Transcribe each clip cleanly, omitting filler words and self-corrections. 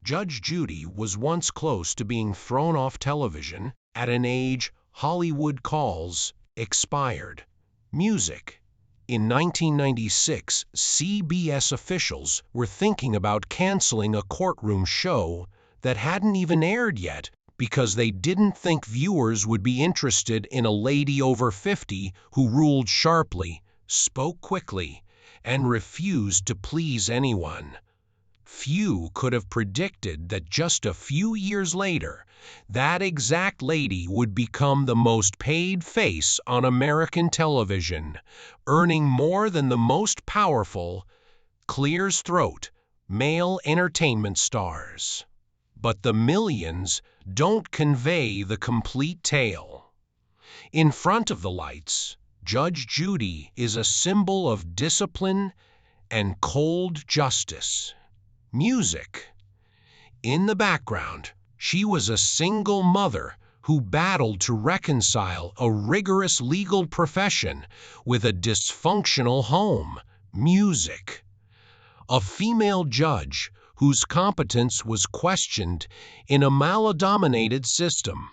Judge Judy was once close to being thrown off television at an age Hollywood calls expired. Music. In 1996, CBS officials were thinking about canceling a courtroom show that hadn't even aired yet because they didn't think viewers would be interested in a lady over 50 who ruled sharply, spoke quickly, and refused to please anyone. Few could have predicted that just a few years later, that exact lady would become the most paid face on American television, earning more than the most powerful, clears throat, male entertainment stars. But the millions don't convey the complete tale. In front of the lights, Judge Judy is a symbol of discipline and cold justice. Music. In the background, she was a single mother who battled to reconcile a rigorous legal profession with a dysfunctional home. Music. A female judge whose competence was questioned in a male-dominated system.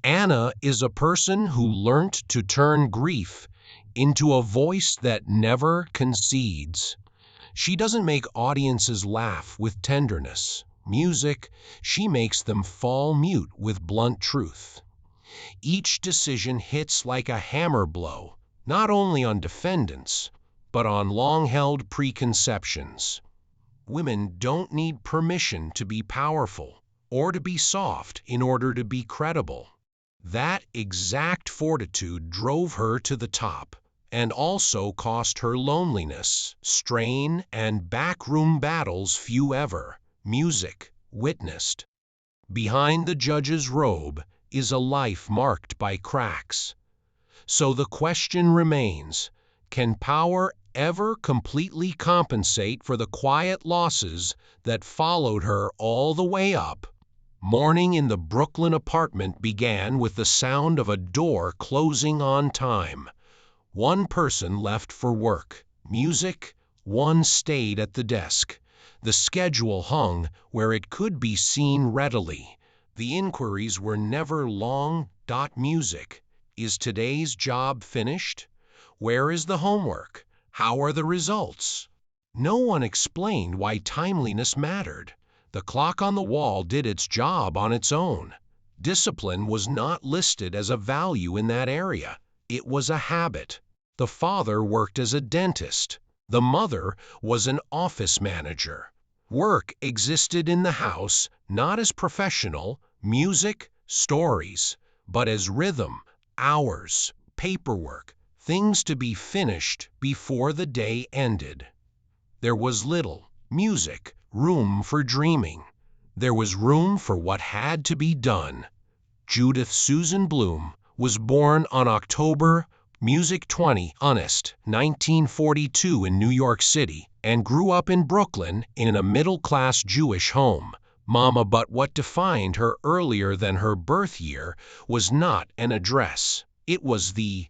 Anna is a person who learnt to turn grief into a voice that never concedes. She doesn't make audiences laugh with tenderness. Music, she makes them fall mute with blunt truth. Each decision hits like a hammer blow, not only on defendants, but on long-held preconceptions. Women don't need permission to be powerful or to be soft in order to be credible. That exact fortitude drove her to the top, and also cost her loneliness, strain, and backroom battles few ever, music, witnessed. Behind the judge's robe is a life marked by cracks. So the question remains, can power ever completely compensate for the quiet losses that followed her all the way up? Morning in the Brooklyn apartment began with the sound of a door closing on time. One person left for work. Music, one stayed at the desk. The schedule hung where it could be seen readily. The inquiries were never long. Music. Is today's job finished? Where is the homework? How are the results? No one explained why timeliness mattered. The clock on the wall did its job on its own. Discipline was not listed as a value in that area. It was a habit. The father worked as a dentist. The mother was an office manager. Work existed in the house not as professional, music, stories, but as rhythm, hours, paperwork, things to be finished before the day ended. There was little, music, room for dreaming. There was room for what had to be done. Judith Susan Bloom was born on October 1942 in New York City and grew up in Brooklyn in a middle-class Jewish home. But what defined her earlier than her birth year was not an address. It was the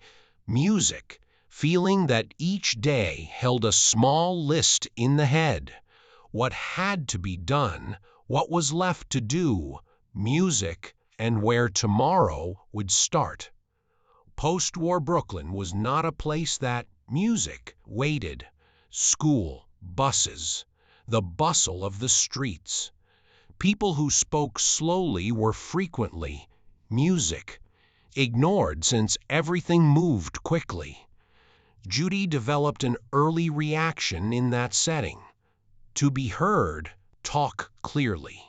music, feeling that each day held a small list in the head. What had to be done, what was left to do, music, and where tomorrow would start. Post-war Brooklyn was not a place that music waited. School, buses, the bustle of the streets. People who spoke slowly were frequently music, ignored since everything moved quickly. Judy developed an early reaction in that setting. To be heard, talk clearly.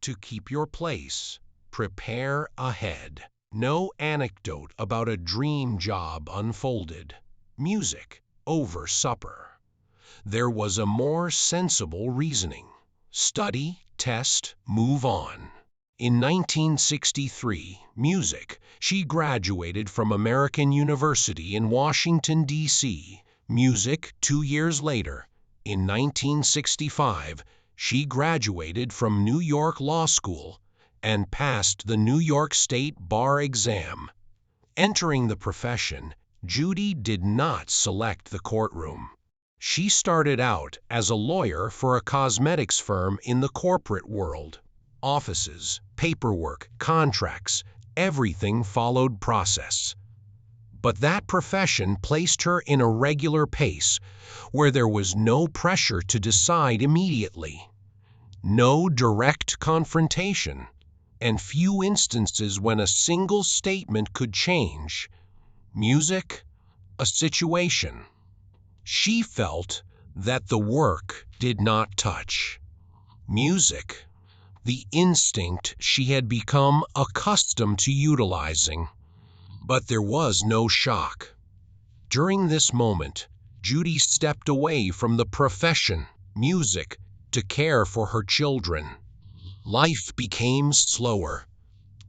To keep your place, prepare ahead. No anecdote about a dream job unfolded. Music over supper. There was a more sensible reasoning. Study, test, move on. In 1963, music, she graduated from American University in Washington, D.C. Music, 2 years later, in 1965, she graduated from New York Law School and passed the New York State Bar exam. Entering the profession, Judy did not select the courtroom. She started out as a lawyer for a cosmetics firm in the corporate world. Offices, paperwork, contracts, everything followed process. But that profession placed her in a regular pace where there was no pressure to decide immediately, no direct confrontation, and few instances when a single statement could change music, a situation. She felt that the work did not touch music, the instinct she had become accustomed to utilizing. But there was no shock. During this moment, Judy stepped away from the profession, music, to care for her children. Life became slower.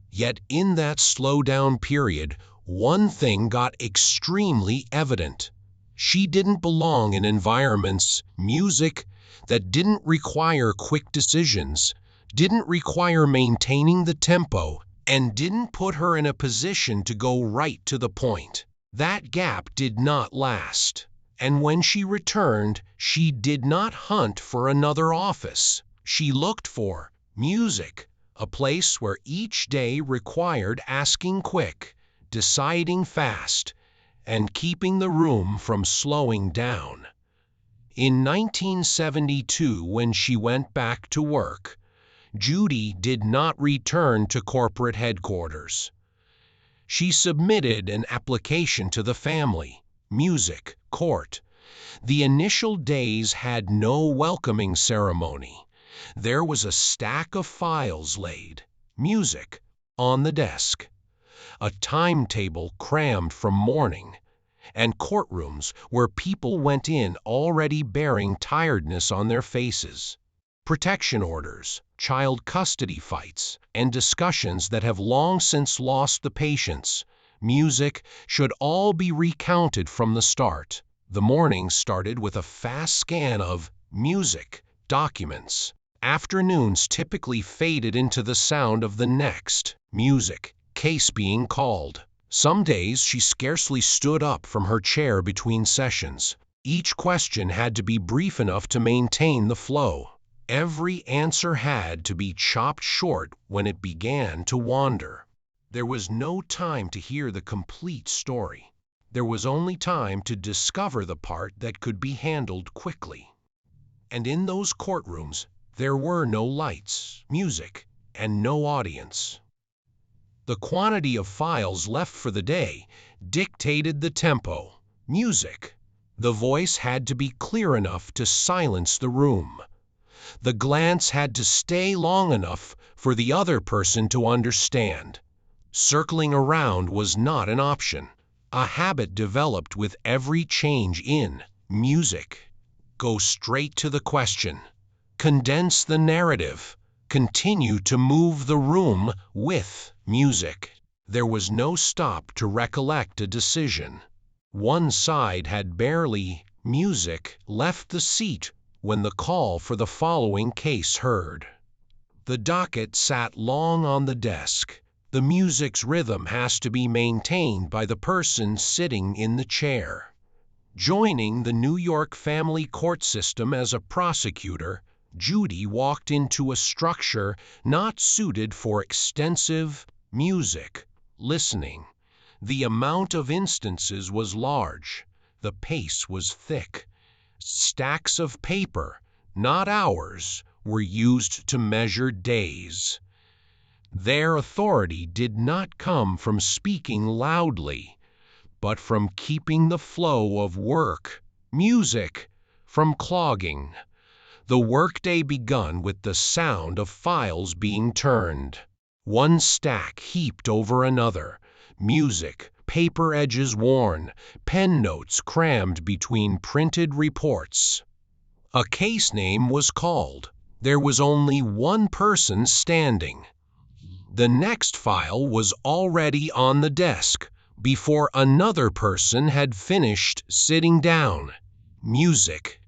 Yet in that slowdown period, one thing got extremely evident. She didn't belong in environments, music, that didn't require quick decisions, didn't require maintaining the tempo, and didn't put her in a position to go right to the point. That gap did not last. And when she returned, she did not hunt for another office. She looked for music, a place where each day required asking quick, deciding fast, and keeping the room from slowing down. In 1972, when she went back to work, Judy did not return to corporate headquarters. She submitted an application to the family, music, court. The initial days had no welcoming ceremony. There was a stack of files laid, music, on the desk, a timetable crammed from morning, and courtrooms where people went in already bearing tiredness on their faces. Protection orders, child custody fights, and discussions that have long since lost the patience. Music should all be recounted from the start. The morning started with a fast scan of music documents. Afternoons typically faded into the sound of the next music case being called. Some days she scarcely stood up from her chair between sessions. Each question had to be brief enough to maintain the flow. Every answer had to be chopped short when it began to wander. There was no time to hear the complete story. There was only time to discover the part that could be handled quickly. And in those courtrooms, there were no lights, music, and no audience. The quantity of files left for the day dictated the tempo. Music. The voice had to be clear enough to silence the room. The glance had to stay long enough for the other person to understand. Circling around was not an option. A habit developed with every change in music. Go straight to the question. Condense the narrative. Continue to move the room with music. There was no stop to recollect a decision. One side had barely music left the seat when the call for the following case heard. The docket sat long on the desk. The music's rhythm has to be maintained by the person sitting in the chair. Joining the New York family court system as a prosecutor, Judy walked into a structure not suited for extensive music listening. The amount of instances was large. The pace was thick. Stacks of paper, not hours, were used to measure days. Their authority did not come from speaking loudly, but from keeping the flow of work, music, from clogging. The workday begun with the sound of files being turned. One stack heaped over another, music, paper edges worn, pen notes crammed between printed reports. A case name was called. There was only one person standing. The next file was already on the desk before another person had finished sitting down. Music.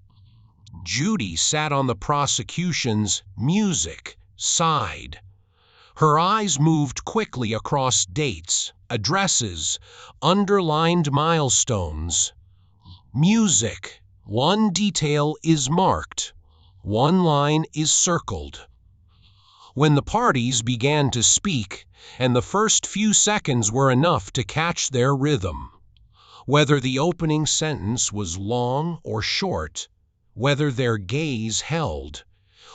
Judy sat on the prosecution's music side. Her eyes moved quickly across dates, addresses, underlined milestones. Music. One detail is marked. One line is circled. When the parties began to speak, and the first few seconds were enough to catch their rhythm, whether the opening sentence was long or short, whether their gaze held,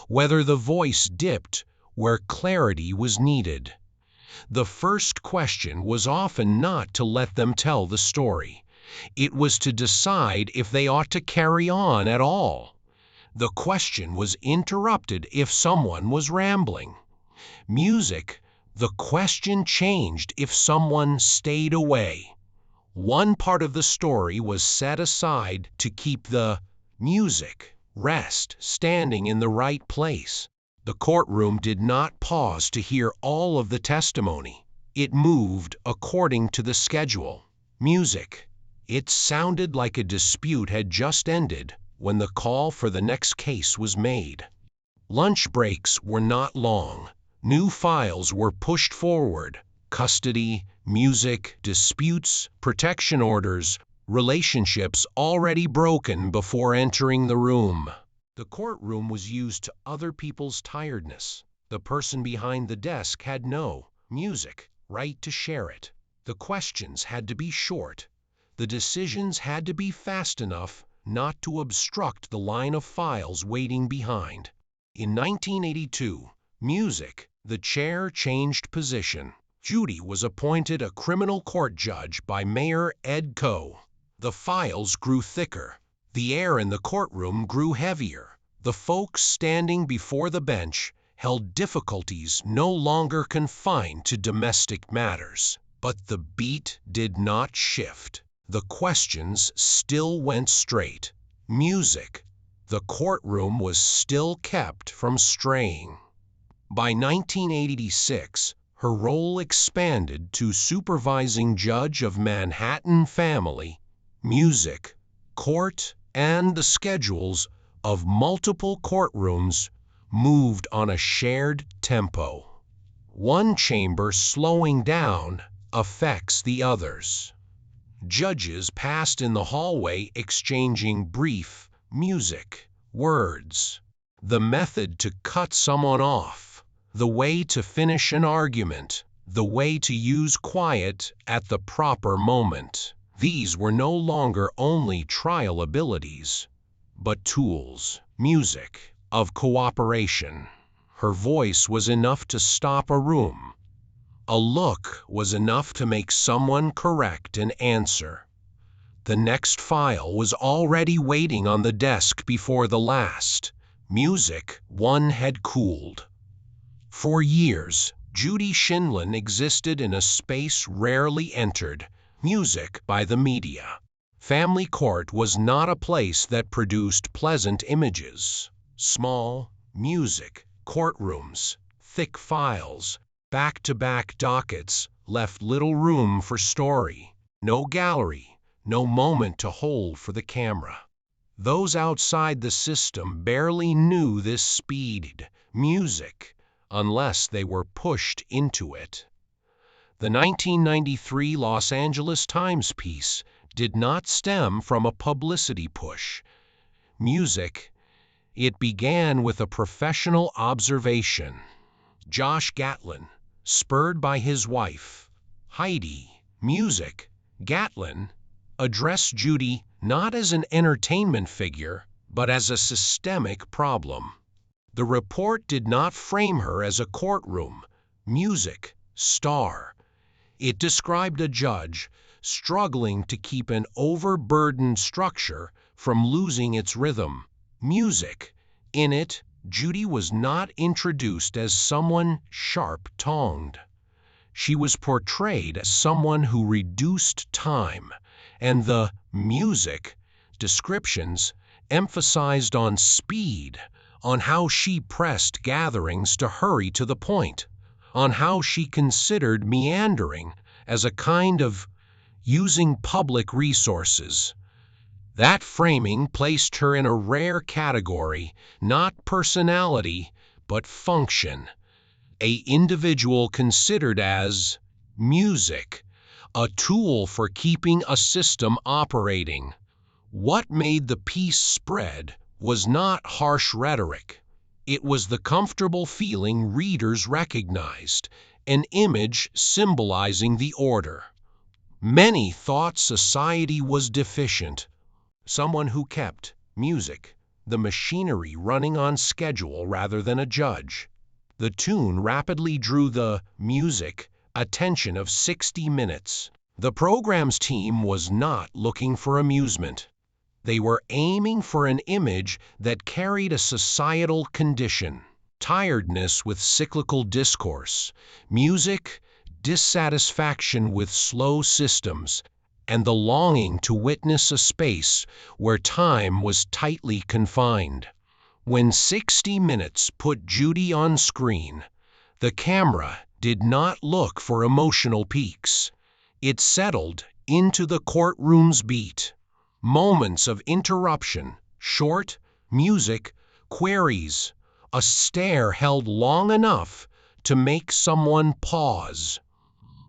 whether the voice dipped where clarity was needed. The first question was often not to let them tell the story. It was to decide if they ought to carry on at all. The question was interrupted if someone was rambling. Music, the question changed if someone stayed away. One part of the story was set aside to keep the music, rest, standing in the right place. The courtroom did not pause to hear all of the testimony. It moved according to the schedule. Music. It sounded like a dispute had just ended when the call for the next case was made. Lunch breaks were not long. New files were pushed forward. Custody, music, disputes, protection orders, relationships already broken before entering the room. The courtroom was used to other people's tiredness. The person behind the desk had no music right to share it. The questions had to be short. The decisions had to be fast enough not to obstruct the line of files waiting behind. In 1982, music, the chair changed position. Judy was appointed a criminal court judge by Mayor Ed Coe. The files grew thicker. The air in the courtroom grew heavier. The folks standing before the bench held difficulties no longer confined to domestic matters. But the beat did not shift. The questions still went straight. Music. The courtroom was still kept from straying. By 1986, her role expanded to supervising judge of Manhattan family, music, court, and the schedules of multiple courtrooms moved on a shared tempo. One chamber slowing down affects the others. Judges passed in the hallway exchanging brief music words. The method to cut someone off, the way to finish an argument, the way to use quiet at the proper moment. These were no longer only trial abilities, but tools, music, of cooperation. Her voice was enough to stop a room. A look was enough to make someone correct an answer. The next file was already waiting on the desk before the last. Music, one had cooled. For years, Judy Shinlin existed in a space rarely entered, music by the media. Family court was not a place that produced pleasant images. Small, music, courtrooms, thick files, back-to-back dockets left little room for story. No gallery, no moment to hold for the camera. Those outside the system barely knew this speed, music, unless they were pushed into it. The 1993 Los Angeles Times piece did not stem from a publicity push. Music, it began with a professional observation. Josh Gatlin, spurred by his wife, Heidi, music, Gatlin, addressed Judy not as an entertainment figure, but as a systemic problem. The report did not frame her as a courtroom, music, star. It described a judge struggling to keep an overburdened structure from losing its rhythm. Music. In it, Judy was not introduced as someone sharp-tongued. She was portrayed as someone who reduced time, and the music descriptions emphasized on speed, on how she pressed gatherings to hurry to the point, on how she considered meandering as a kind of using public resources. That framing placed her in a rare category, not personality, but function. An individual considered as music, a tool for keeping a system operating. What made the peace spread was not harsh rhetoric. It was the comfortable feeling readers recognized, an image symbolizing the order. Many thought society was deficient. Someone who kept music, the machinery running on schedule rather than a judge. The tune rapidly drew the music attention of 60 Minutes. The program's team was not looking for amusement. They were aiming for an image that carried a societal condition: tiredness with cyclical discourse, music, dissatisfaction with slow systems, and the longing to witness a space where time was tightly confined. When 60 Minutes put Judy on screen, the camera did not look for emotional peaks. It settled into the courtroom's beat. Moments of interruption, short, music, queries, a stare held long enough to make someone pause.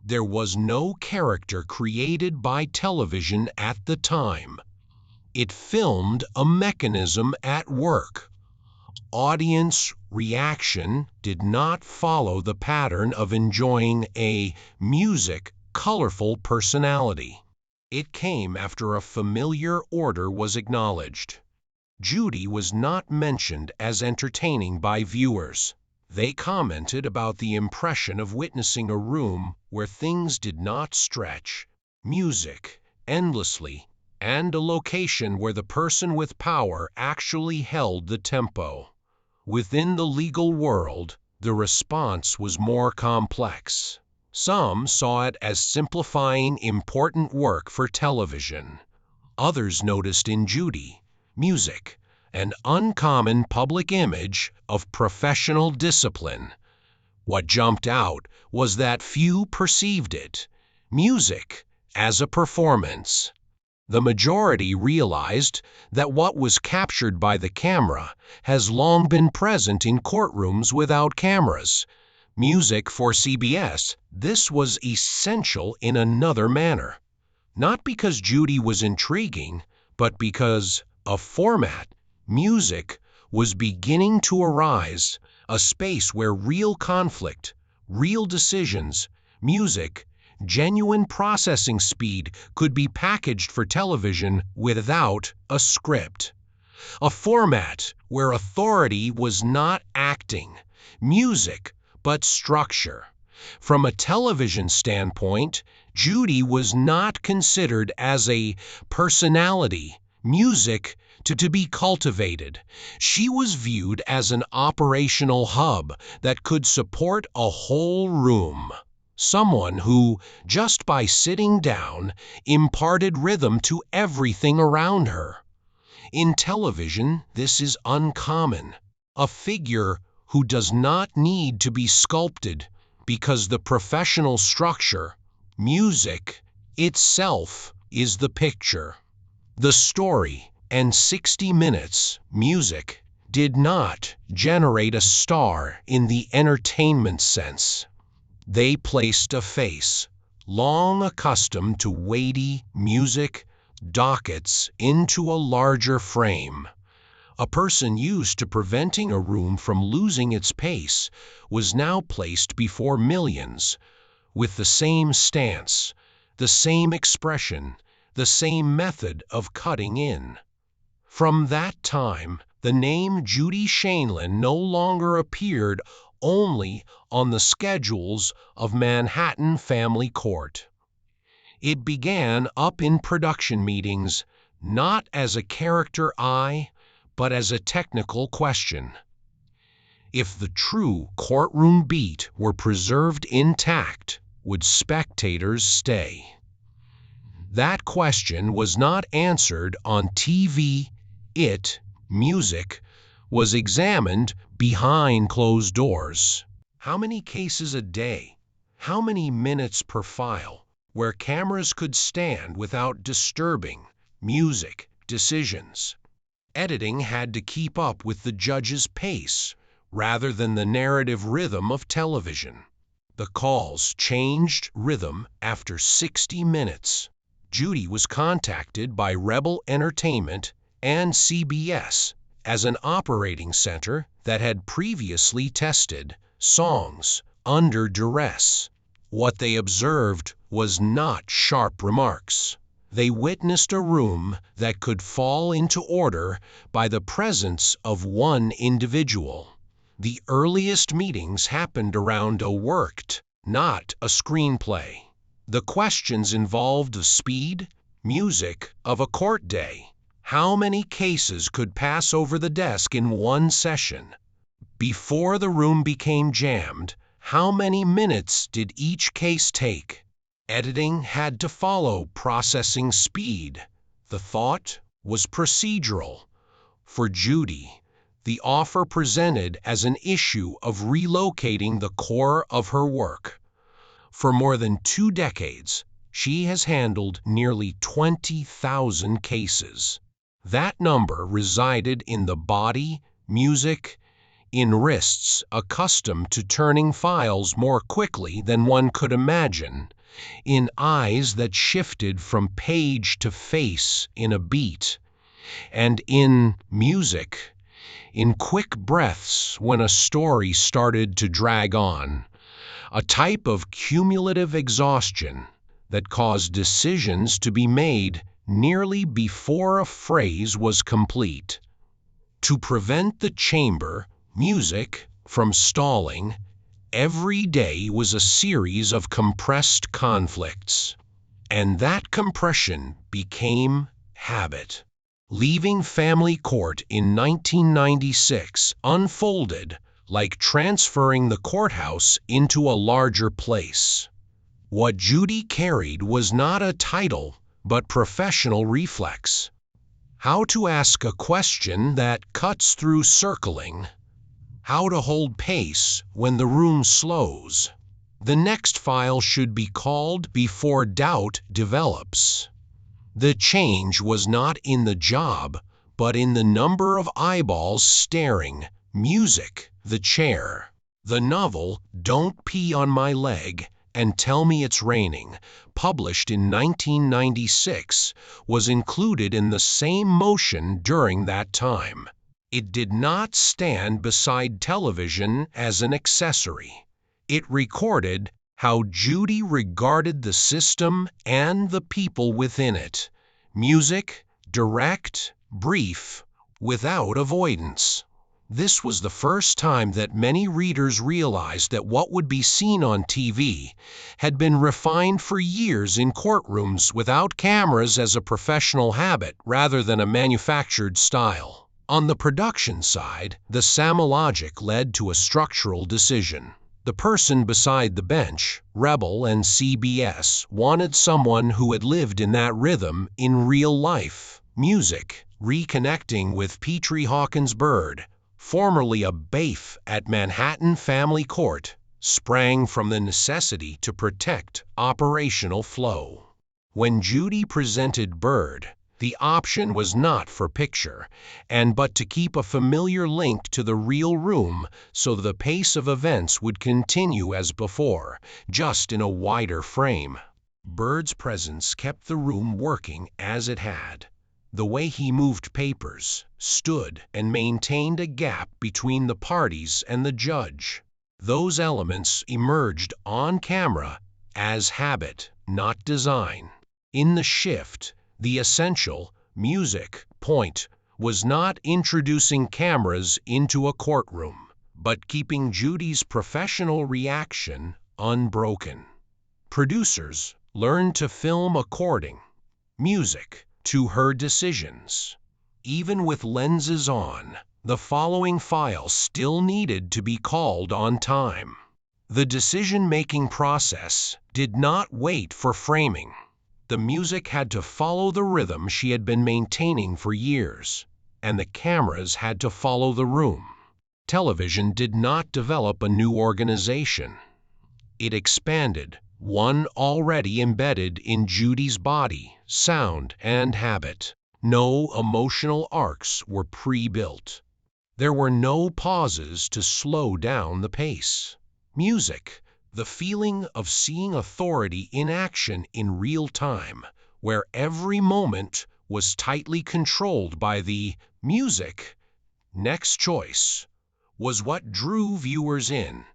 There was no character created by television at the time. It filmed a mechanism at work. Audience reaction did not follow the pattern of enjoying a music colorful personality. It came after a familiar order was acknowledged. Judy was not mentioned as entertaining by viewers. They commented about the impression of witnessing a room where things did not stretch, music, endlessly, and a location where the person with power actually held the tempo. Within the legal world, the response was more complex. Some saw it as simplifying important work for television. Others noticed in Judy, music, an uncommon public image of professional discipline. What jumped out was that few perceived it, music, as a performance. The majority realized that what was captured by the camera has long been present in courtrooms without cameras. Music for CBS, this was essential in another manner. Not because Judy was intriguing, but because a format, music, was beginning to arise, a space where real conflict, real decisions, music, genuine processing speed could be packaged for television without a script. A format where authority was not acting, music, but structure. From a television standpoint, Judy was not considered as a personality, music to be cultivated. She was viewed as an operational hub that could support a whole room. Someone who, just by sitting down, imparted rhythm to everything around her. In television, this is uncommon. A figure who does not need to be sculpted because the professional structure, music, itself is the picture. The story and 60 Minutes, music, did not generate a star in the entertainment sense. They placed a face, long accustomed to weighty music, dockets, into a larger frame. A person used to preventing a room from losing its pace was now placed before millions, with the same stance, the same expression, the same method of cutting in. From that time, the name Judy Shainlin no longer appeared only on the schedules of Manhattan Family Court. It began up in production meetings, not as a character eye, but as a technical question. If the true courtroom beat were preserved intact, would spectators stay? That question was not answered on TV. Music, was examined behind closed doors. How many cases a day? How many minutes per file, where cameras could stand without disturbing music decisions? Editing had to keep up with the judge's pace rather than the narrative rhythm of television. The calls changed rhythm after 60 minutes. Judy was contacted by Rebel Entertainment and CBS as an operating center that had previously tested songs under duress. What they observed was not sharp remarks. They witnessed a room that could fall into order by the presence of one individual. The earliest meetings happened around a worked, not a screenplay. The questions involved the speed, music of a court day. How many cases could pass over the desk in one session? Before the room became jammed, how many minutes did each case take? Editing had to follow processing speed. The thought was procedural. For Judy, the offer presented as an issue of relocating the core of her work. For more than 2 decades, she has handled nearly 20,000 cases. That number resided in the body, music, in wrists accustomed to turning files more quickly than one could imagine, in eyes that shifted from page to face in a beat, and in music, in quick breaths when a story started to drag on, a type of cumulative exhaustion that caused decisions to be made nearly before a phrase was complete. To prevent the chamber, music, from stalling, every day was a series of compressed conflicts, and that compression became habit. Leaving family court in 1996 unfolded like transferring the courthouse into a larger place. What Judy carried was not a title, but professional reflex. How to ask a question that cuts through circling. How to hold pace when the room slows. The next file should be called before doubt develops. The change was not in the job, but in the number of eyeballs staring. Music, the chair. The novel Don't Pee on My Leg and Tell Me It's Raining, published in 1996, was included in the same motion during that time. It did not stand beside television as an accessory. It recorded how Judy regarded the system and the people within it. Music, direct, brief, without avoidance. This was the first time that many readers realized that what would be seen on TV had been refined for years in courtrooms without cameras as a professional habit rather than a manufactured style. On the production side, the Samologic led to a structural decision. The person beside the bench, Rebel and CBS, wanted someone who had lived in that rhythm in real life. Music, reconnecting with Petrie Hawkins Bird, formerly a bailiff at Manhattan Family Court, sprang from the necessity to protect operational flow. When Judy presented Bird, the option was not for picture, but to keep a familiar link to the real room so the pace of events would continue as before, just in a wider frame. Bird's presence kept the room working as it had. The way he moved papers, stood, and maintained a gap between the parties and the judge. Those elements emerged on camera as habit, not design. In the shift, the essential music point was not introducing cameras into a courtroom, but keeping Judy's professional reaction unbroken. Producers learned to film according music to her decisions. Even with lenses on, the following file still needed to be called on time. The decision-making process did not wait for framing. The music had to follow the rhythm she had been maintaining for years, and the cameras had to follow the room. Television did not develop a new organization. It expanded one already embedded in Judy's body, sound, and habit. No emotional arcs were pre-built. There were no pauses to slow down the pace. Music, the feeling of seeing authority in action in real time, where every moment was tightly controlled by the music. Next choice was what drew viewers in.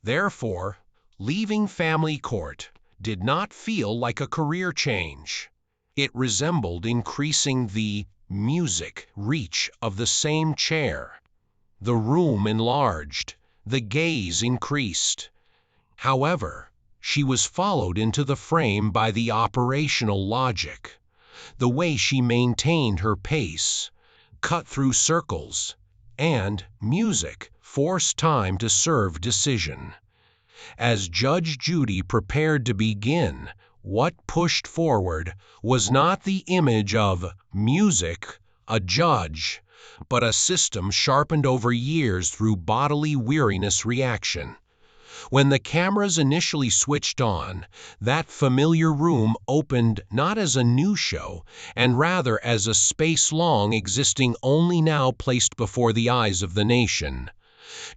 Therefore, leaving family court did not feel like a career change. It resembled increasing the music reach of the same chair. The room enlarged, the gaze increased. However, she was followed into the frame by the operational logic. The way she maintained her pace, cut through circles, and music forced time to serve decision. As Judge Judy prepared to begin, what pushed forward was not the image of music, a judge, but a system sharpened over years through bodily weariness reaction. When the cameras initially switched on, that familiar room opened not as a new show, and rather as a space long existing only now placed before the eyes of the nation.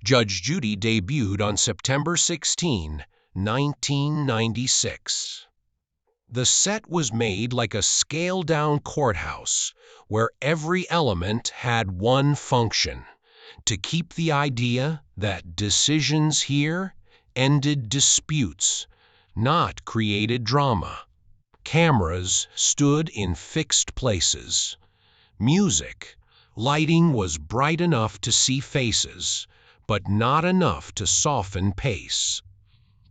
Judge Judy debuted on September 16, 1996. The set was made like a scaled-down courthouse, where every element had one function: to keep the idea that decisions here ended disputes, not created drama. Cameras stood in fixed places. Music, lighting was bright enough to see faces, but not enough to soften pace.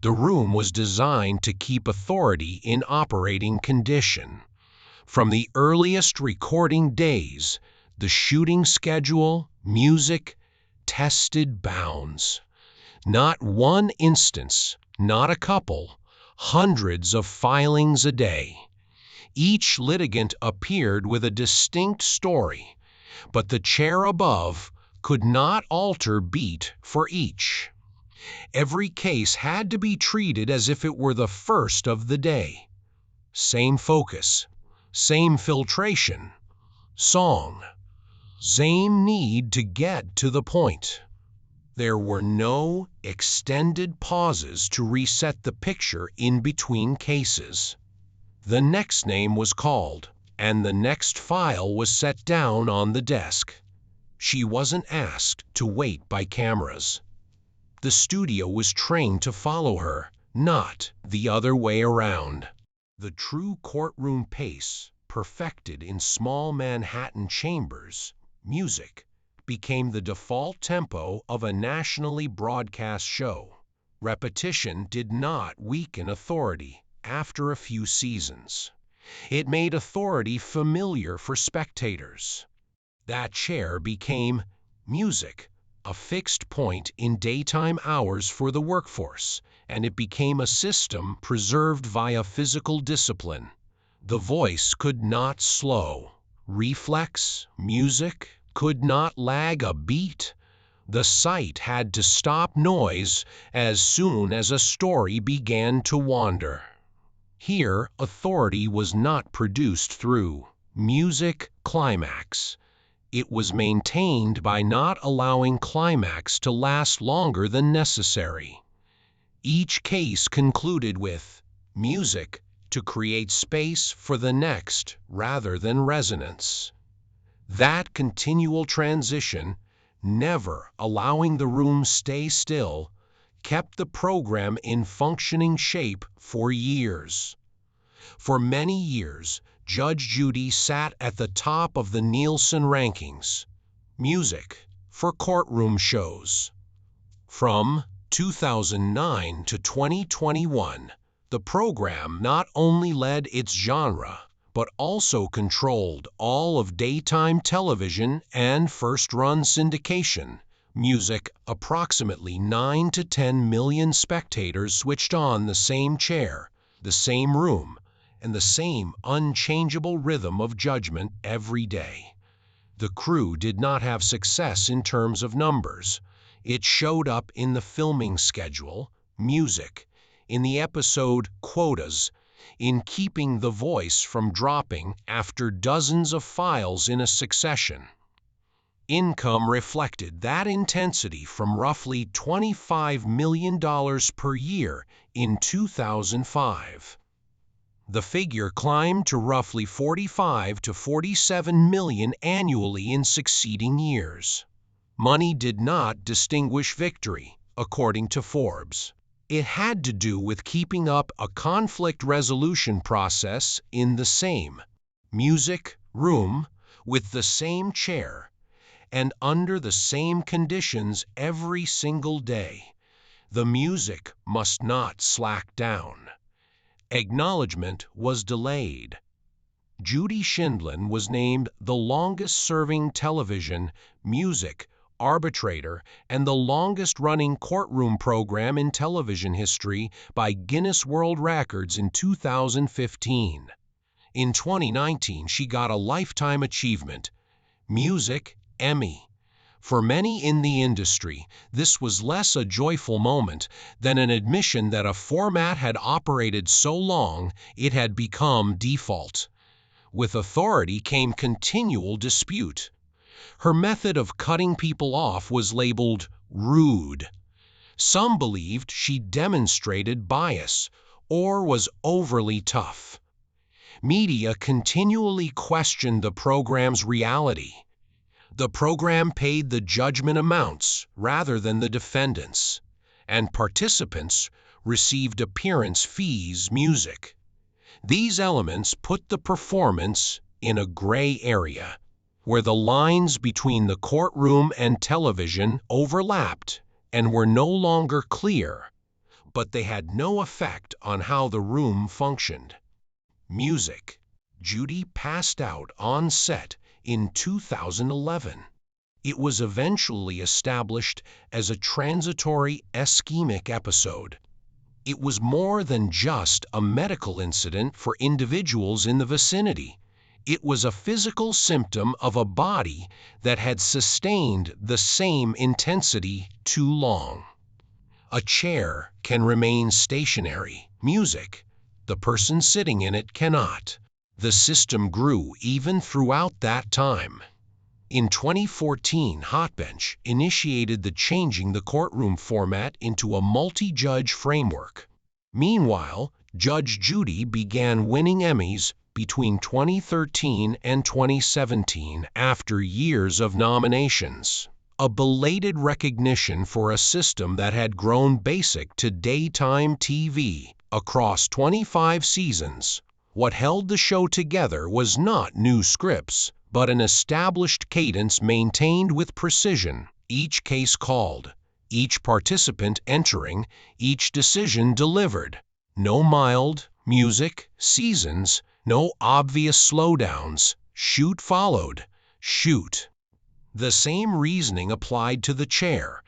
The room was designed to keep authority in operating condition. From the earliest recording days, the shooting schedule, music, tested bounds. Not one instance, not a couple, hundreds of filings a day. Each litigant appeared with a distinct story, but the chair above could not alter beat for each. Every case had to be treated as if it were the first of the day. Same focus, same filtration, song, same need to get to the point. There were no extended pauses to reset the picture in between cases. The next name was called, and the next file was set down on the desk. She wasn't asked to wait by cameras. The studio was trained to follow her, not the other way around. The true courtroom pace, perfected in small Manhattan chambers, music, became the default tempo of a nationally broadcast show. Repetition did not weaken authority after a few seasons. It made authority familiar for spectators. That chair became music, a fixed point in daytime hours for the workforce, and it became a system preserved via physical discipline. The voice could not slow. Reflex, music, could not lag a beat. The sight had to stop noise as soon as a story began to wander. Here, authority was not produced through music climax. It was maintained by not allowing climax to last longer than necessary. Each case concluded with music to create space for the next rather than resonance. That continual transition, never allowing the room stay still, kept the program in functioning shape for years. For many years, Judge Judy sat at the top of the Nielsen rankings, music for courtroom shows. From 2009 to 2021, the program not only led its genre, but also controlled all of daytime television and first-run syndication. Music, approximately 9 to 10 million spectators switched on the same chair, the same room, and the same unchangeable rhythm of judgment every day. The crew did not have success in terms of numbers. It showed up in the filming schedule, music, in the episode quotas, in keeping the voice from dropping after dozens of files in a succession. Income reflected that intensity from roughly $25 million per year in 2005. The figure climbed to roughly 45 to 47 million annually in succeeding years. Money did not distinguish victory, according to Forbes. It had to do with keeping up a conflict resolution process in the same music room, with the same chair, and under the same conditions every single day. The music must not slack down. Acknowledgement was delayed. Judy Shindlin was named the longest-serving television, music, arbitrator and the longest-running courtroom program in television history by Guinness World Records in 2015. In 2019, she got a Lifetime Achievement, Music Emmy. For many in the industry, this was less a joyful moment than an admission that a format had operated so long it had become default. With authority came continual dispute. Her method of cutting people off was labeled rude. Some believed she demonstrated bias or was overly tough. Media continually questioned the program's reality. The program paid the judgment amounts rather than the defendants, and participants received appearance fees music. These elements put the performance in a gray area, where the lines between the courtroom and television overlapped and were no longer clear, but they had no effect on how the room functioned. Music. Judy passed out on set in 2011. It was eventually established as a transitory ischemic episode. It was more than just a medical incident for individuals in the vicinity. It was a physical symptom of a body that had sustained the same intensity too long. A chair can remain stationary. Music, the person sitting in it cannot. The system grew even throughout that time. In 2014, Hotbench initiated the changing the courtroom format into a multi-judge framework. Meanwhile, Judge Judy began winning Emmys between 2013 and 2017 after years of nominations, a belated recognition for a system that had grown basic to daytime TV across 25 seasons. What held the show together was not new scripts, but an established cadence maintained with precision, each case called, each participant entering, each decision delivered. No mild music seasons, no obvious slowdowns. Shoot followed shoot. The same reasoning applied to the chair.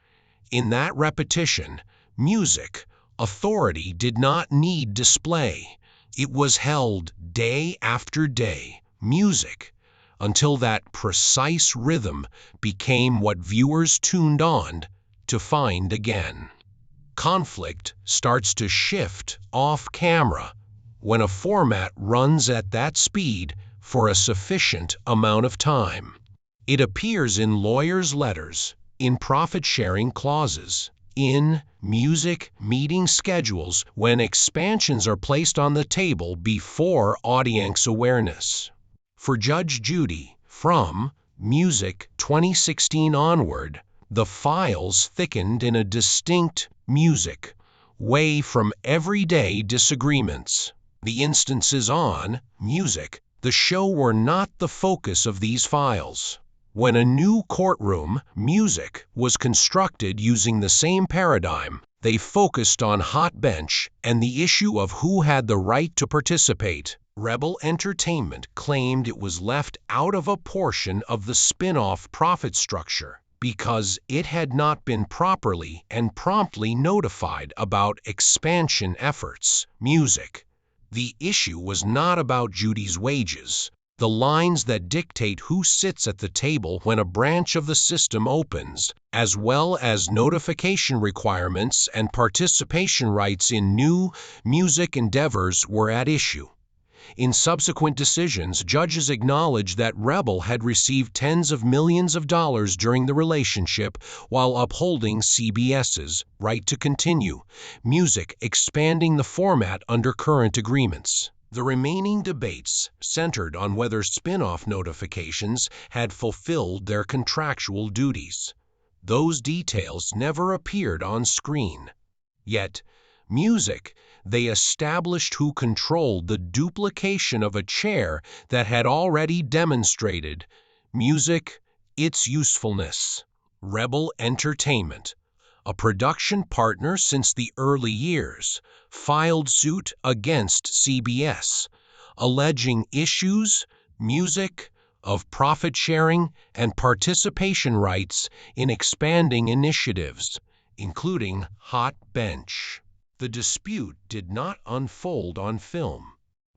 In that repetition, music, authority did not need display. It was held day after day, music, until that precise rhythm became what viewers tuned on to find again. Conflict starts to shift off camera when a format runs at that speed for a sufficient amount of time. It appears in lawyers' letters, in profit-sharing clauses, in music meeting schedules when expansions are placed on the table before audience awareness. For Judge Judy, from Music 2016 onward, the files thickened in a distinct music way from everyday disagreements. The instances on Music, the show, were not the focus of these files. When a new courtroom, Music, was constructed using the same paradigm, they focused on Hotbench and the issue of who had the right to participate. Rebel Entertainment claimed it was left out of a portion of the spin-off profit structure because it had not been properly and promptly notified about expansion efforts. Music. The issue was not about Judy's wages. The lines that dictate who sits at the table when a branch of the system opens, as well as notification requirements and participation rights in new music endeavors, were at issue. In subsequent decisions, judges acknowledged that Rebel had received tens of millions of dollars during the relationship while upholding CBS's right to continue Music, expanding the format under current agreements. The remaining debates centered on whether spin-off notifications had fulfilled their contractual duties. Those details never appeared on screen. Yet, music, they established who controlled the duplication of a chair that had already demonstrated. Music, its usefulness. Rebel Entertainment, a production partner since the early years, filed suit against CBS, alleging issues, music, of profit-sharing and participation rights in expanding initiatives, including Hot Bench. The dispute did not unfold on film.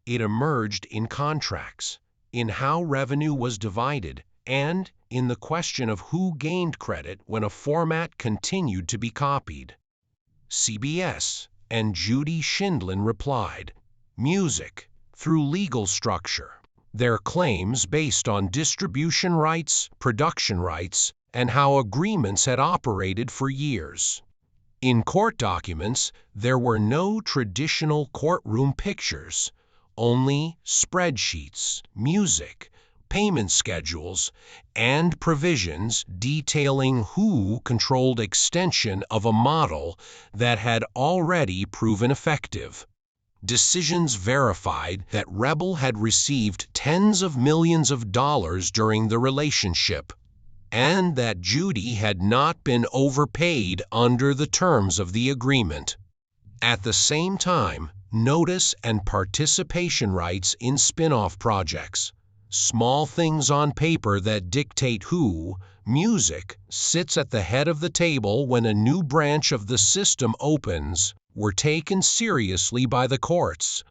It emerged in contracts, in how revenue was divided, and in the question of who gained credit when a format continued to be copied. CBS and Judy Shindlin replied, music, through legal structure. Their claims based on distribution rights, production rights, and how agreements had operated for years. In court documents, there were no traditional courtroom pictures, only spreadsheets, music, payment schedules, and provisions detailing who controlled extension of a model that had already proven effective. Decisions verified that Rebel had received tens of millions of dollars during the relationship, and that Judy had not been overpaid under the terms of the agreement. At the same time, notice and participation rights in spin-off projects, small things on paper that dictate who, music, sits at the head of the table when a new branch of the system opens, were taken seriously by the courts.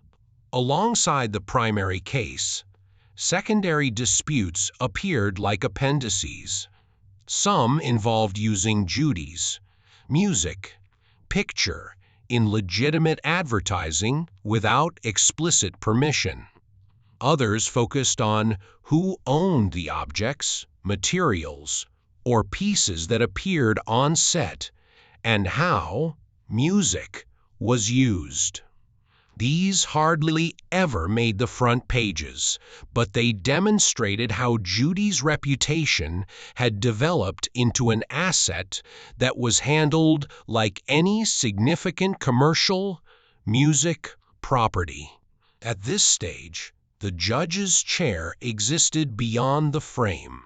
Alongside the primary case, secondary disputes appeared like appendices. Some involved using Judy's music, picture, in legitimate advertising without explicit permission. Others focused on who owned the objects, materials, or pieces that appeared on set, and how music was used. These hardly ever made the front pages, but they demonstrated how Judy's reputation had developed into an asset that was handled like any significant commercial music property. At this stage, the judge's chair existed beyond the frame.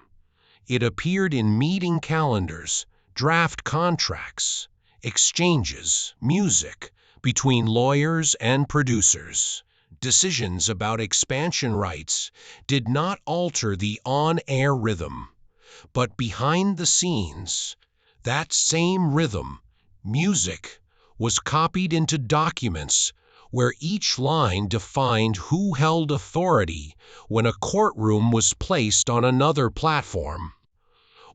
It appeared in meeting calendars, draft contracts, exchanges, music, between lawyers and producers. Decisions about expansion rights did not alter the on-air rhythm, but behind the scenes, that same rhythm, music, was copied into documents where each line defined who held authority when a courtroom was placed on another platform.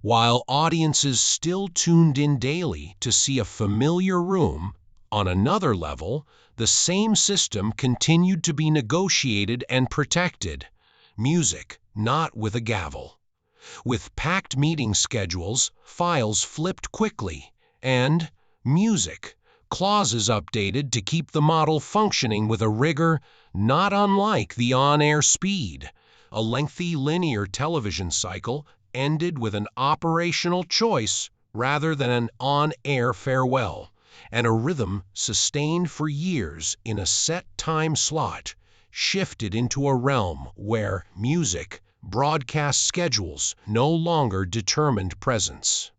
While audiences still tuned in daily to see a familiar room, on another level, the same system continued to be negotiated and protected. Music, not with a gavel. With packed meeting schedules, files flipped quickly, and music, clauses updated to keep the model functioning with a rigor not unlike the on-air speed. A lengthy linear television cycle ended with an operational choice rather than an on-air farewell, and a rhythm sustained for years in a set time slot shifted into a realm where music, broadcast schedules no longer determined presence.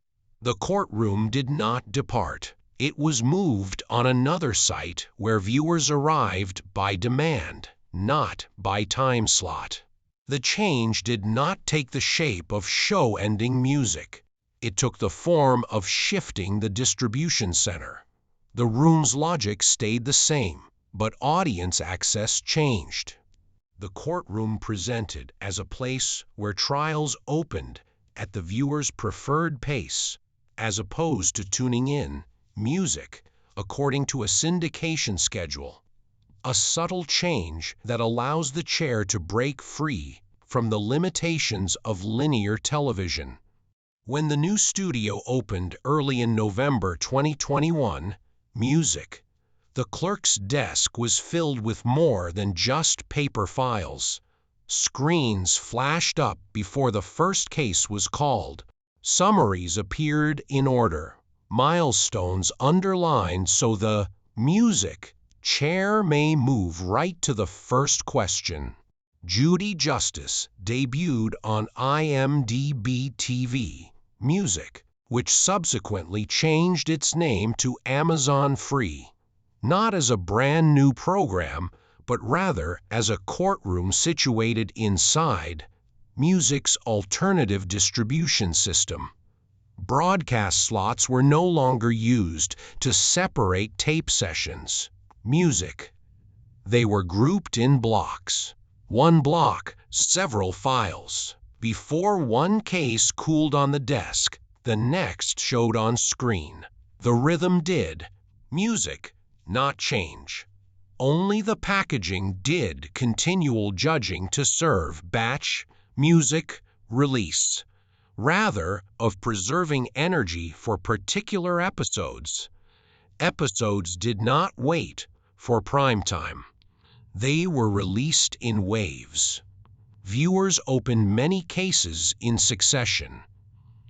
The courtroom did not depart. It was moved on another site where viewers arrived by demand, not by time slot. The change did not take the shape of show-ending music. It took the form of shifting the distribution center. The room's logic stayed the same, but audience access changed. The courtroom presented as a place where trials opened at the viewer's preferred pace, as opposed to tuning in, music, according to a syndication schedule. A subtle change that allows the chair to break free from the limitations of linear television. When the new studio opened early in November 2021, music, The clerk's desk was filled with more than just paper files. Screens flashed up before the first case was called. Summaries appeared in order, milestones underlined so the music chair may move right to the first question. Judy Justice debuted on IMDb TV Music, which subsequently changed its name to Amazon Free, not as a brand new program, but rather as a courtroom situated inside Music's alternative distribution system. Broadcast slots were no longer used to separate tape sessions. Music. They were grouped in blocks. One block, several files. Before one case cooled on the desk, the next showed on screen. The rhythm did. Music, not change. Only the packaging did continual judging to serve batch, music, release, rather of preserving energy for particular episodes. Episodes did not wait for prime time. They were released in waves. Viewers opened many cases in succession.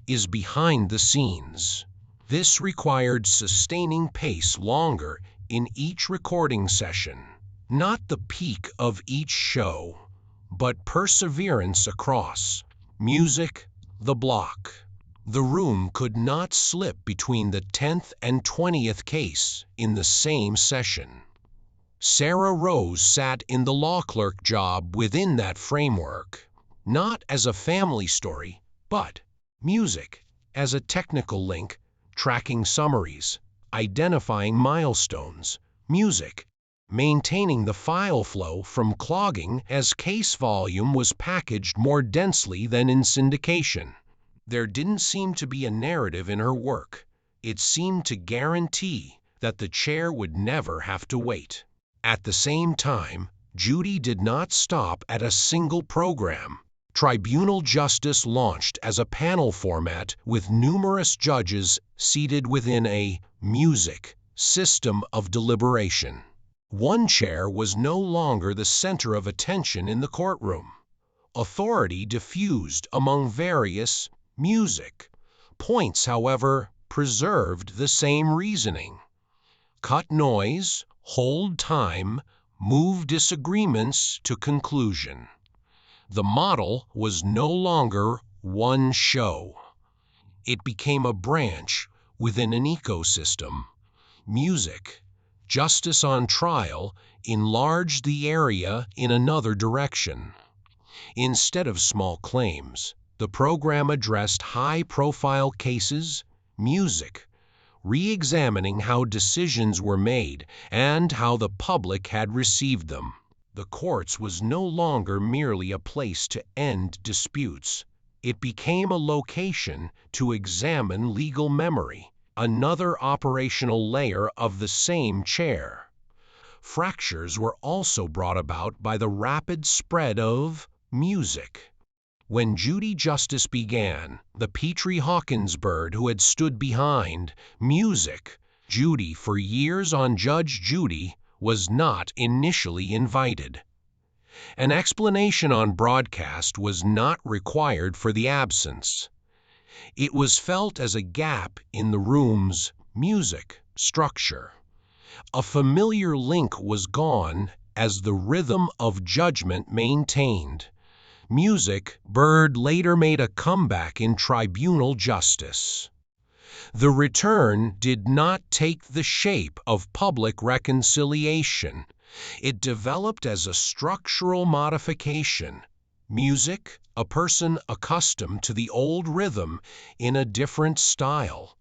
Is behind the scenes. This required sustaining pace longer in each recording session. Not the peak of each show, but perseverance across. Music, the block. The room could not slip between the 10th and 20th case in the same session. Sarah Rose sat in the law clerk job within that framework, not as a family story, but music as a technical link, tracking summaries, identifying milestones, music, maintaining the file flow from clogging as case volume was packaged more densely than in syndication. There didn't seem to be a narrative in her work. It seemed to guarantee that the chair would never have to wait. At the same time, Judy did not stop at a single program. Tribunal justice launched as a panel format with numerous judges seated within a music system of deliberation. One chair was no longer the center of attention in the courtroom. Authority diffused among various music points, however, preserved the same reasoning. Cut noise, hold time, move disagreements to conclusion. The model was no longer one show. It became a branch within an ecosystem. Music, justice on trial, enlarged the area in another direction. Instead of small claims, the program addressed high-profile cases, music, re-examining how decisions were made and how the public had received them. The courts was no longer merely a place to end disputes. It became a location to examine legal memory, another operational layer of the same chair. Fractures were also brought about by the rapid spread of music. When Judy Justice began, the Petrie Hawkins bird who had stood behind music, Judy for years on Judge Judy, was not initially invited. An explanation on broadcast was not required for the absence. It was felt as a gap in the room's music structure. A familiar link was gone as the rhythm of judgment maintained. Music, Bird later made a comeback in tribunal justice. The return did not take the shape of public reconciliation. It developed as a structural modification. Music, a person accustomed to the old rhythm in a different style.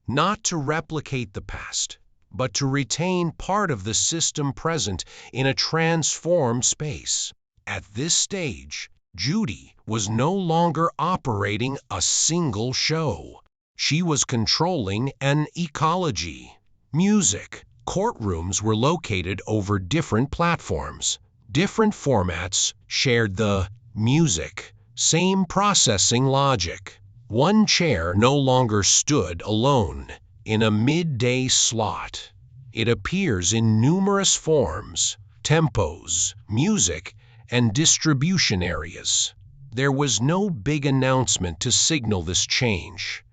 Not to replicate the past, but to retain part of the system present in a transformed space. At this stage, Judy was no longer operating a single show. She was controlling an ecology. Music. Courtrooms were located over different platforms. Different formats shared the music, same processing logic. One chair no longer stood alone in a midday slot. It appears in numerous forms, tempos, music, and distribution areas. There was no big announcement to signal this change.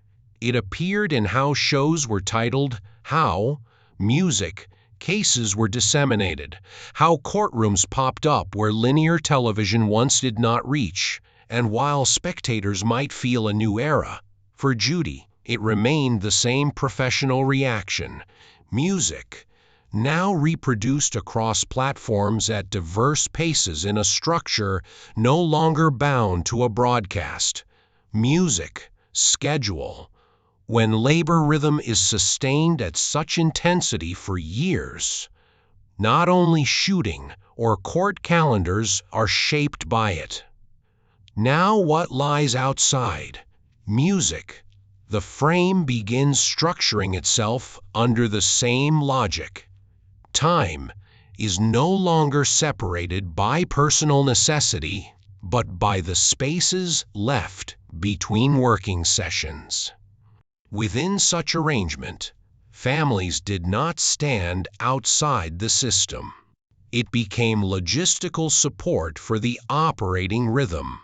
It appeared in how shows were titled, how music cases were disseminated, how courtrooms popped up where linear television once did not reach, and while spectators might feel a new era, for Judy, it remained the same professional reaction. Music, now reproduced across platforms at diverse paces in a structure no longer bound to a broadcast. Music, schedule. When labor rhythm is sustained at such intensity for years, not only shooting or court calendars are shaped by it. Now what lies outside? Music. The frame begins structuring itself under the same logic. Time is no longer separated by personal necessity, but by the spaces left between working sessions. Within such arrangement, families did not stand outside the system. It became logistical support for the operating rhythm.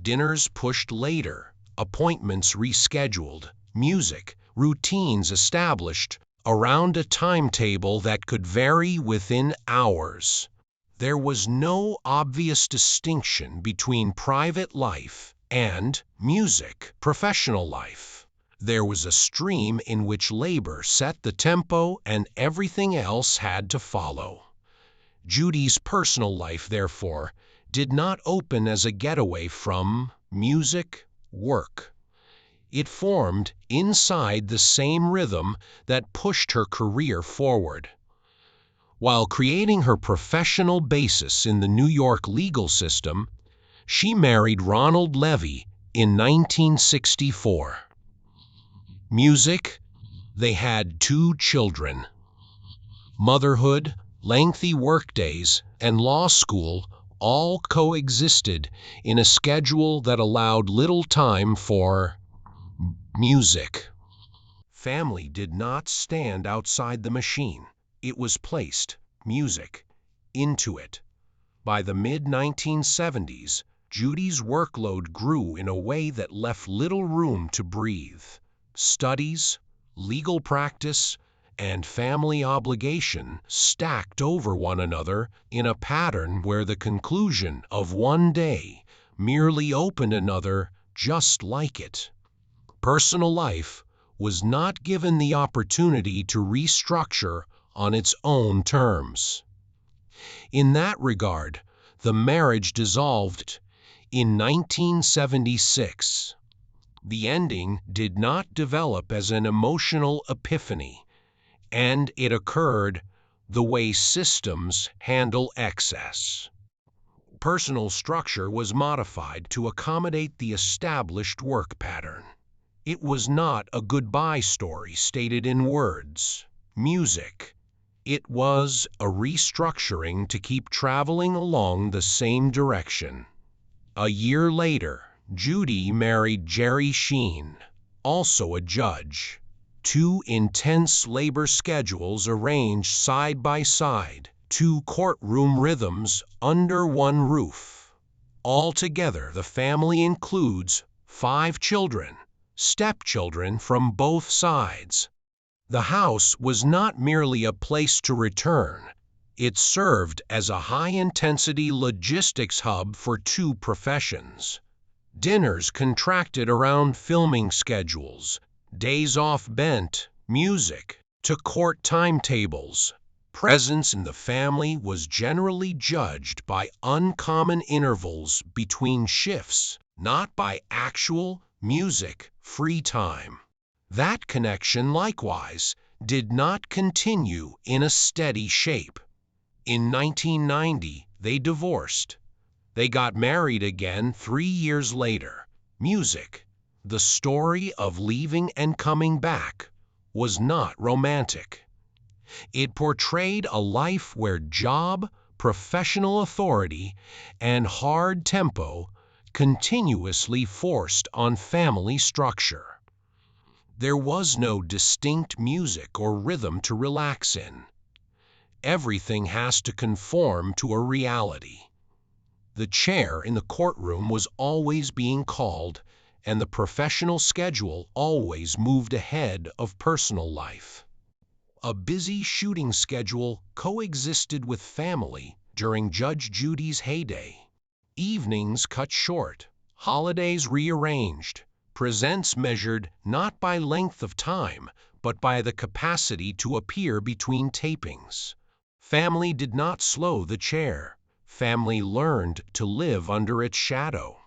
Dinners pushed later, appointments rescheduled, music, routines established around a timetable that could vary within hours. There was no obvious distinction between private life and music, professional life. There was a stream in which labor set the tempo and everything else had to follow. Judy's personal life, therefore, did not open as a getaway from music, work. It formed inside the same rhythm that pushed her career forward. While creating her professional basis in the New York legal system, she married Ronald Levy in 1964. Music, they had 2 children. Motherhood, lengthy workdays, and law school all coexisted in a schedule that allowed little time for music. Family did not stand outside the machine. It was placed, music, into it. By the mid-1970s, Judy's workload grew in a way that left little room to breathe. Studies, legal practice, and family obligation stacked over one another in a pattern where the conclusion of one day merely opened another just like it. Personal life was not given the opportunity to restructure on its own terms. In that regard, the marriage dissolved in 1976. The ending did not develop as an emotional epiphany, and it occurred the way systems handle excess. Personal structure was modified to accommodate the established work pattern. It was not a goodbye story stated in words, music. It was a restructuring to keep traveling along the same direction. A year later, Judy married Jerry Sheen, also a judge. 2 intense labor schedules arranged side by side, 2 courtroom rhythms under one roof. Altogether, the family includes 5 children, stepchildren from both sides. The house was not merely a place to return. It served as a high-intensity logistics hub for 2 professions. Dinners contracted around filming schedules, days off bent, music, to court timetables. Presence in the family was generally judged by uncommon intervals between shifts, not by actual music free time. That connection, likewise, did not continue in a steady shape. In 1990, they divorced. They got married again 3 years later. Music, the story of leaving and coming back, was not romantic. It portrayed a life where job, professional authority, and hard tempo continuously forced on family structure. There was no distinct music or rhythm to relax in. Everything has to conform to a reality. The chair in the courtroom was always being called, and the professional schedule always moved ahead of personal life. A busy shooting schedule coexisted with family during Judge Judy's heyday. Evenings cut short, holidays rearranged, presents measured not by length of time, but by the capacity to appear between tapings. Family did not slow the chair. Family learned to live under its shadow.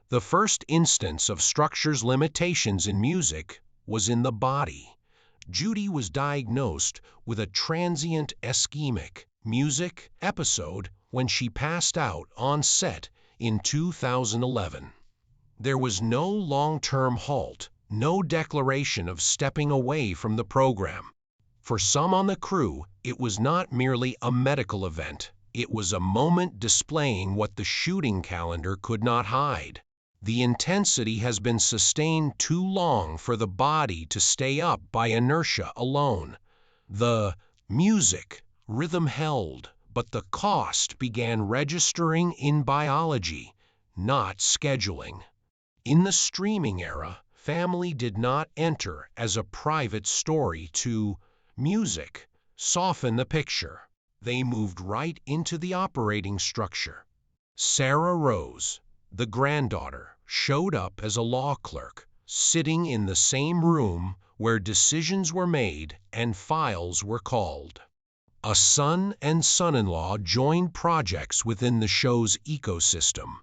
The first instance of structure's limitations in music was in the body. Judy was diagnosed with a transient ischemic music episode when she passed out on set in 2011. There was no long-term halt, no declaration of stepping away from the program. For some on the crew, it was not merely a medical event. It was a moment displaying what the shooting calendar could not hide. The intensity has been sustained too long for the body to stay up by inertia alone. The music, rhythm held, but the cost began registering in biology, not scheduling. In the streaming era, family did not enter as a private story to music, soften the picture. They moved right into the operating structure. Sarah Rose, the granddaughter, showed up as a law clerk, sitting in the same room where decisions were made and files were called. A son and son-in-law joined projects within the show's ecosystem,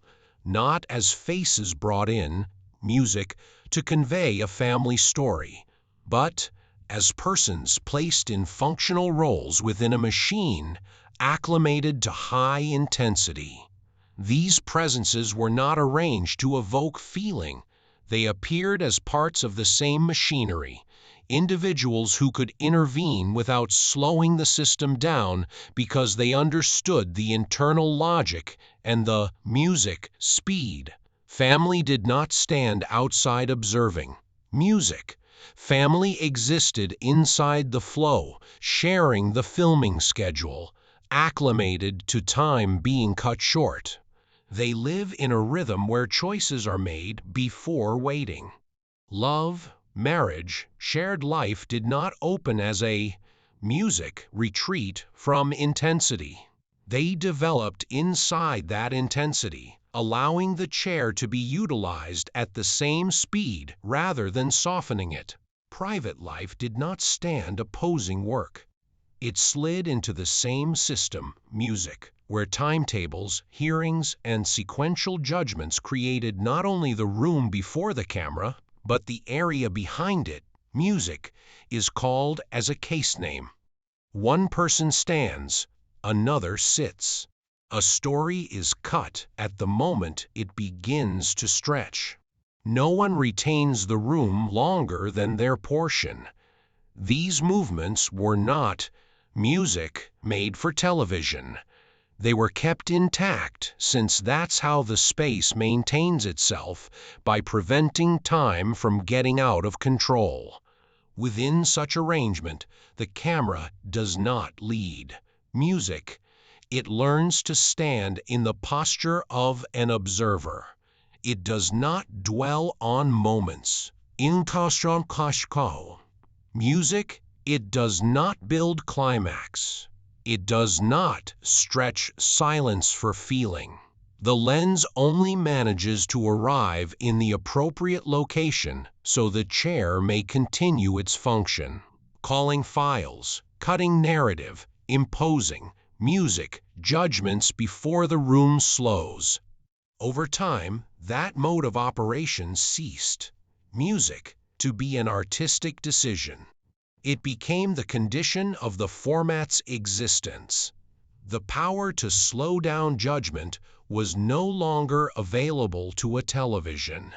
not as faces brought in, music, to convey a family story, but as persons placed in functional roles within a machine acclimated to high intensity. These presences were not arranged to evoke feeling. They appeared as parts of the same machinery, individuals who could intervene without slowing the system down because they understood the internal logic and the music speed. Family did not stand outside observing music. Family existed inside the flow, sharing the filming schedule, acclimated to time being cut short. They live in a rhythm where choices are made before waiting. Love, marriage, shared life did not open as a music retreat from intensity. They developed inside that intensity, allowing the chair to be utilized at the same speed rather than softening it. Private life did not stand opposing work. It slid into the same system, music, where timetables, hearings, and sequential judgments created not only the room before the camera, but the area behind it. Music is called as a case name. One person stands, another sits. A story is cut at the moment it begins to stretch. No one retains the room longer than their portion. These movements were not music made for television. They were kept intact since that's how the space maintains itself, by preventing time from getting out of control. Within such arrangement, the camera does not lead music. It learns to stand in the posture of an observer. It does not dwell on moments. Music, it does not build climax. It does not stretch silence for feeling. The lens only manages to arrive in the appropriate location so the chair may continue its function. Calling files, cutting narrative, imposing music, judgments before the room slows. Over time, that mode of operation ceased. Music to be an artistic decision. It became the condition of the format's existence. The power to slow down judgment was no longer available to a television.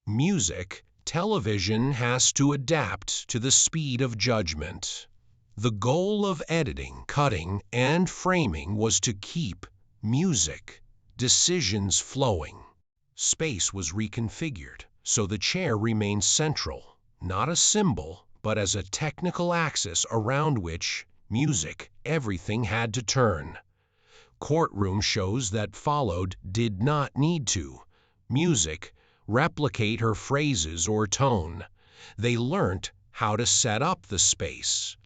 Music, television has to adapt to the speed of judgment. The goal of editing, cutting, and framing was to keep music, decisions flowing. Space was reconfigured, so the chair remained central. not a symbol, but as a technical axis around which music, everything had to turn. Courtroom shows that followed did not need to. Music, replicate her phrases or tone. They learnt how to set up the space,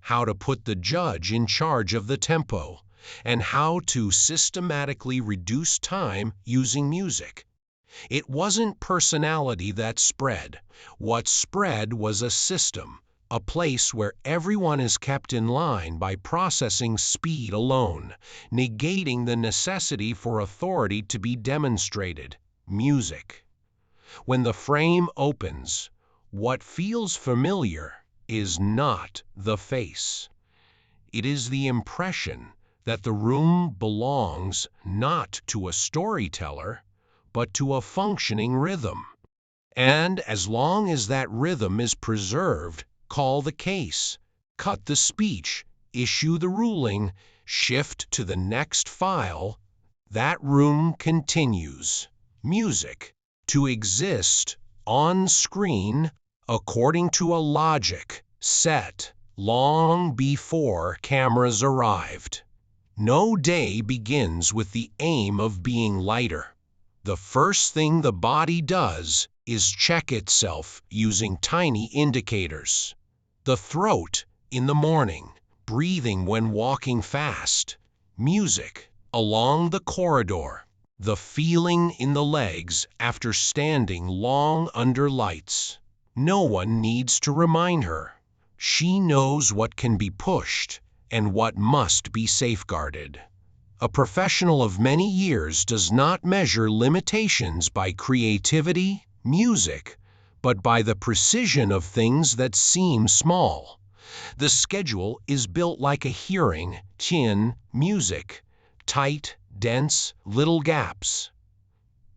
how to put the judge in charge of the tempo, and how to systematically reduce time using music. It wasn't personality that spread. What spread was a system, a place where everyone is kept in line by processing speed alone, negating the necessity for authority to be demonstrated. Music. When the frame opens, what feels familiar is not the face. It is the impression that the room belongs not to a storyteller, but to a functioning rhythm. And as long as that rhythm is preserved, call the case, cut the speech, issue the ruling, shift to the next file, that room continues. Music, to exist on screen according to a logic set long before cameras arrived. No day begins with the aim of being lighter. The first thing the body does is check itself using tiny indicators. The throat in the morning, breathing when walking fast, music along the corridor, the feeling in the legs after standing long under lights. No one needs to remind her. She knows what can be pushed and what must be safeguarded. A professional of many years does not measure limitations by creativity, music, but by the precision of things that seem small. The schedule is built like a hearing, chin, music, tight, dense, little gaps.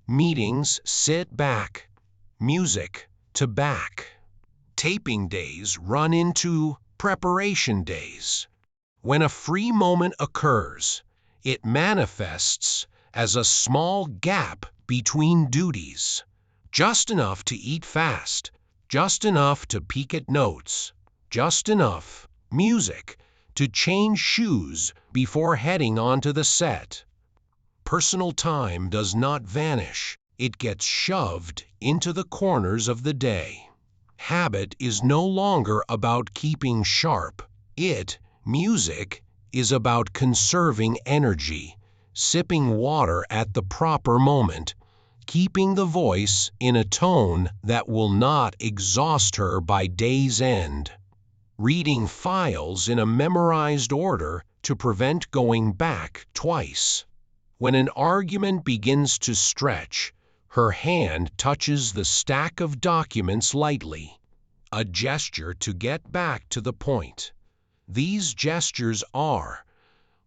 Meetings sit back, music to back. Taping days run into preparation days. When a free moment occurs, it manifests as a small gap between duties, just enough to eat fast, just enough to peek at notes, just enough music to change shoes before heading onto the set. Personal time does not vanish, it gets shoved into the corners of the day. Habit is no longer about keeping sharp. Music, is about conserving energy, sipping water at the proper moment, keeping the voice in a tone that will not exhaust her by day's end, reading files in a memorized order to prevent going back twice. When an argument begins to stretch, her hand touches the stack of documents lightly, a gesture to get back to the point. These gestures are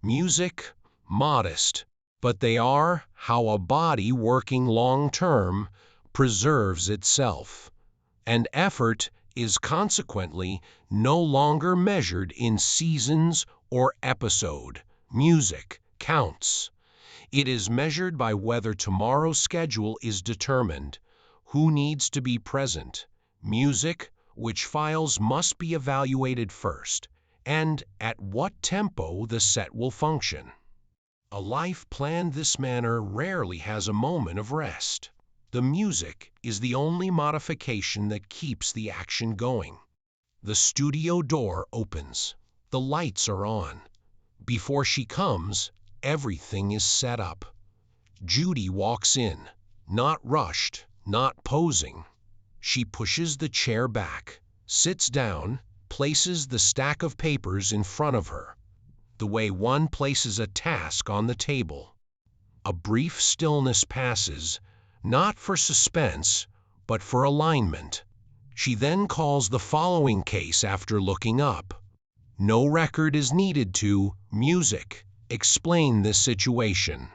music, modest, but they are how a body working long-term preserves itself. And effort is consequently no longer measured in seasons or episode. Music counts. It is measured by whether tomorrow's schedule is determined, who needs to be present, music, which files must be evaluated first, and at what tempo the set will function. A life planned this manner rarely has a moment of rest. The music is the only modification that keeps the action going. The studio door opens. The lights are on. Before she comes, everything is set up. Judy walks in, not rushed, not posing. She pushes the chair back, sits down, places the stack of papers in front of her, the way one places a task on the table. A brief stillness passes, not for suspense, but for alignment. She then calls the following case after looking up. No record is needed to, music, explain this situation.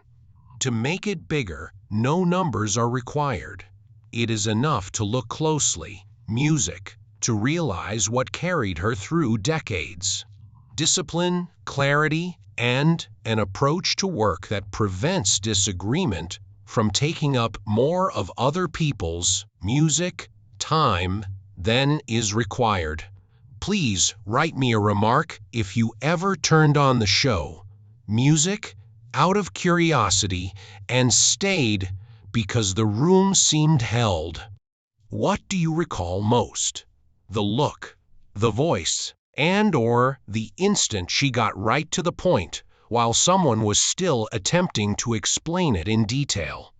To make it bigger, no numbers are required. It is enough to look closely, music, to realize what carried her through decades. Discipline, clarity, and an approach to work that prevents disagreement from taking up more of other people's music time then is required. Please write me a remark if you ever turned on the show, music, out of curiosity, and stayed because the room seemed held. What do you recall most? The look, the voice, and/or the instant she got right to the point while someone was still attempting to explain it in detail.